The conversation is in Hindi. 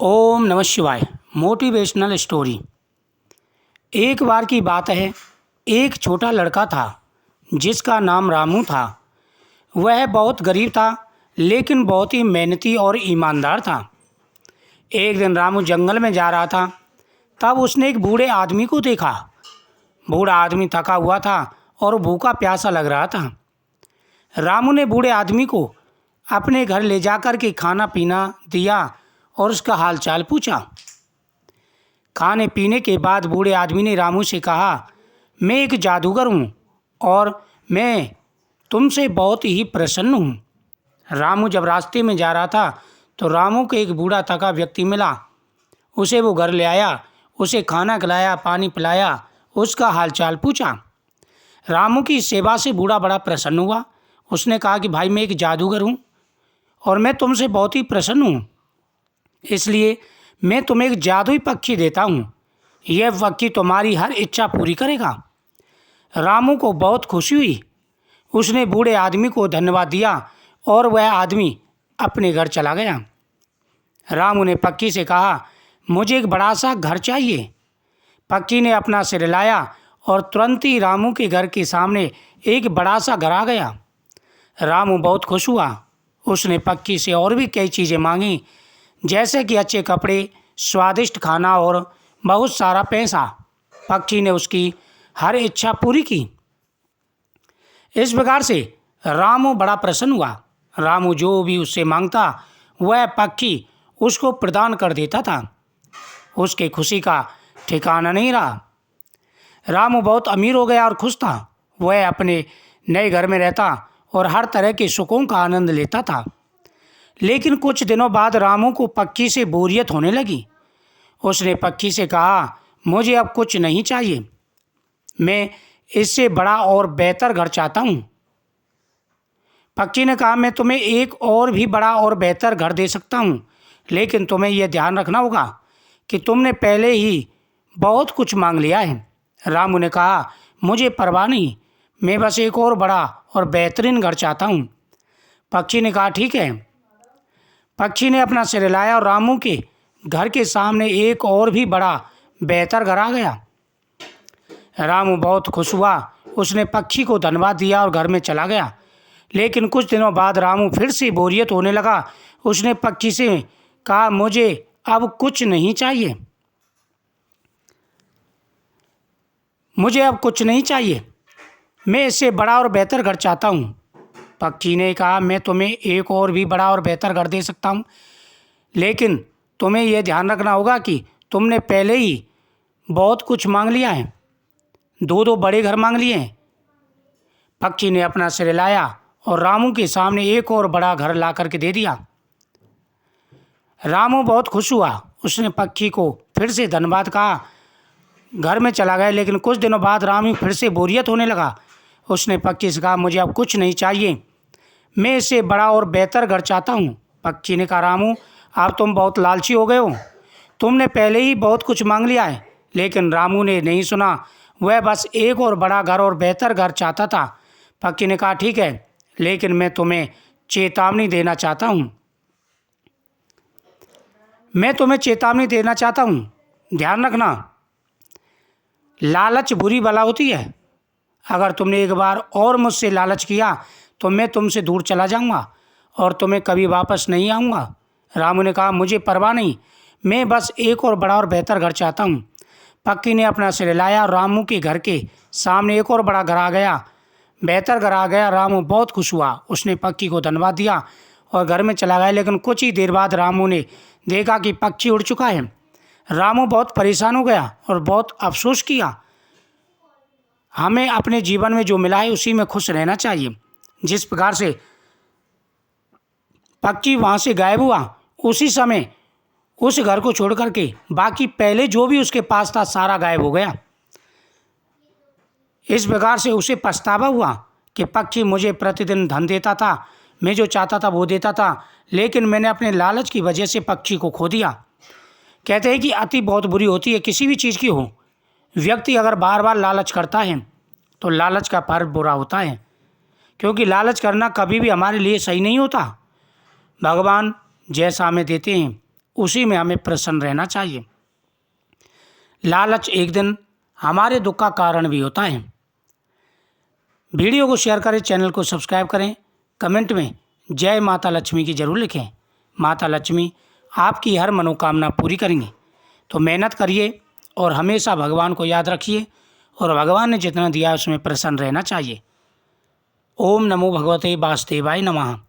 ओम नमः शिवाय। Motivational story. एक बार की बात है, एक छोटा लड़का था जिसका नाम रामू था। वह बहुत गरीब था, लेकिन बहुत ही मेहनती और ईमानदार था। एक दिन रामू जंगल में जा रहा था, तब उसने एक बूढ़े आदमी को देखा। बूढ़ा आदमी थका हुआ था और भूखा प्यासा लग रहा था। रामू ने बूढ़े आदमी को अपने घर ले जाकर के खाना पीना दिया और उसका हालचाल पूछा। खाने पीने के बाद बूढ़े आदमी ने रामू से कहा, मैं एक जादूगर हूँ और मैं तुमसे बहुत ही प्रसन्न हूँ। रामू जब रास्ते में जा रहा था तो रामू को एक बूढ़ा थका व्यक्ति मिला। उसे वो घर ले आया, उसे खाना खिलाया, पानी पिलाया, उसका हालचाल पूछा। रामू की सेवा से बूढ़ा बड़ा प्रसन्न हुआ। उसने कहा कि भाई, मैं एक जादूगर हूँ और मैं तुमसे बहुत ही प्रसन्न हूँ, इसलिए मैं तुम्हें एक जादुई पक्षी देता हूँ। यह पक्षी तुम्हारी हर इच्छा पूरी करेगा। रामू को बहुत खुशी हुई। उसने बूढ़े आदमी को धन्यवाद दिया और वह आदमी अपने घर चला गया। रामू ने पक्षी से कहा, मुझे एक बड़ा सा घर चाहिए। पक्षी ने अपना सिर हिलाया और तुरंत ही रामू के घर के सामने एक बड़ा सा घर आ गया। रामू बहुत खुश हुआ। उसने पक्षी से और भी कई चीज़ें मांगी, जैसे कि अच्छे कपड़े, स्वादिष्ट खाना और बहुत सारा पैसा। पक्षी ने उसकी हर इच्छा पूरी की। इस प्रकार से रामू बड़ा प्रसन्न हुआ। रामू जो भी उससे मांगता वह पक्षी उसको प्रदान कर देता था। उसके खुशी का ठिकाना नहीं रहा। रामू बहुत अमीर हो गया और खुश था। वह अपने नए घर में रहता और हर तरह के सुखों का आनंद लेता था। लेकिन कुछ दिनों बाद रामू को पक्षी से बोरियत होने लगी। उसने पक्षी से कहा, मुझे अब कुछ नहीं चाहिए, मैं इससे बड़ा और बेहतर घर चाहता हूँ। पक्षी ने कहा, मैं तुम्हें एक और भी बड़ा और बेहतर घर दे सकता हूँ, लेकिन तुम्हें यह ध्यान रखना होगा कि तुमने पहले ही बहुत कुछ मांग लिया है। रामू ने कहा, मुझे परवाह नहीं, मैं बस एक और बड़ा और बेहतरीन घर चाहता हूँ। पक्षी ने कहा, ठीक है। पक्षी ने अपना सिर हिलाया और रामू के घर के सामने एक और भी बड़ा बेहतर घर आ गया। रामू बहुत खुश हुआ। उसने पक्षी को धन्यवाद दिया और घर में चला गया। लेकिन कुछ दिनों बाद रामू फिर से बोरियत होने लगा। उसने पक्षी से कहा, मुझे अब कुछ नहीं चाहिए, मुझे अब कुछ नहीं चाहिए, मैं इससे बड़ा और बेहतर घर चाहता हूँ। पक्षी ने कहा, मैं तुम्हें एक और भी बड़ा और बेहतर घर दे सकता हूँ, लेकिन तुम्हें यह ध्यान रखना होगा कि तुमने पहले ही बहुत कुछ मांग लिया है, दो बड़े घर मांग लिए हैं। पक्षी ने अपना सिर हिलाया और रामू के सामने एक और बड़ा घर ला करके दे दिया। रामू बहुत खुश हुआ। उसने पक्षी को फिर से धन्यवाद कहा, घर में चला गया। लेकिन कुछ दिनों बाद रामू फिर से बोरियत होने लगा। उसने पक्षी से कहा, मुझे अब कुछ नहीं चाहिए, मैं इससे बड़ा और बेहतर घर चाहता हूँ। पक्षी ने कहा, रामू, अब तुम बहुत लालची हो गए हो, तुमने पहले ही बहुत कुछ मांग लिया है। लेकिन रामू ने नहीं सुना। वह बस एक और बड़ा घर और बेहतर घर चाहता था। पक्षी ने कहा, ठीक है, लेकिन मैं तुम्हें चेतावनी देना चाहता हूँ, मैं तुम्हें चेतावनी देना चाहता हूँ, ध्यान रखना, लालच बुरी बला होती है। अगर तुमने एक बार और मुझसे लालच किया तो मैं तुमसे दूर चला जाऊंगा और तुम्हें कभी वापस नहीं आऊँगा। रामू ने कहा, मुझे परवाह नहीं, मैं बस एक और बड़ा और बेहतर घर चाहता हूँ। पक्षी ने अपना सिर हिलाया और रामू के घर के सामने एक और बड़ा घर आ गया, बेहतर घर आ गया। रामू बहुत खुश हुआ। उसने पक्षी को धन्यवाद दिया और घर में चला गया। लेकिन कुछ ही देर बाद रामू ने देखा कि पक्षी उड़ चुका है। रामू बहुत परेशान हो गया और बहुत अफसोस किया। हमें अपने जीवन में जो मिला है उसी में खुश रहना चाहिए। जिस प्रकार से पक्षी वहाँ से गायब हुआ, उसी समय उस घर को छोड़ करके बाकी पहले जो भी उसके पास था सारा गायब हो गया। इस प्रकार से उसे पछतावा हुआ कि पक्षी मुझे प्रतिदिन धन देता था, मैं जो चाहता था वो देता था, लेकिन मैंने अपने लालच की वजह से पक्षी को खो दिया। कहते हैं कि अति बहुत बुरी होती है, किसी भी चीज़ की हो। व्यक्ति अगर बार बार लालच करता है तो लालच का फल बुरा होता है, क्योंकि लालच करना कभी भी हमारे लिए सही नहीं होता। भगवान जैसा हमें देते हैं उसी में हमें प्रसन्न रहना चाहिए। लालच एक दिन हमारे दुख का कारण भी होता है। वीडियो को शेयर करें, चैनल को सब्सक्राइब करें, कमेंट में जय माता लक्ष्मी की जरूर लिखें। माता लक्ष्मी आपकी हर मनोकामना पूरी करेंगी। तो मेहनत करिए और हमेशा भगवान को याद रखिए और भगवान ने जितना दिया उसमें प्रसन्न रहना चाहिए। ओम नमो भगवते वासुदेवाय नमः।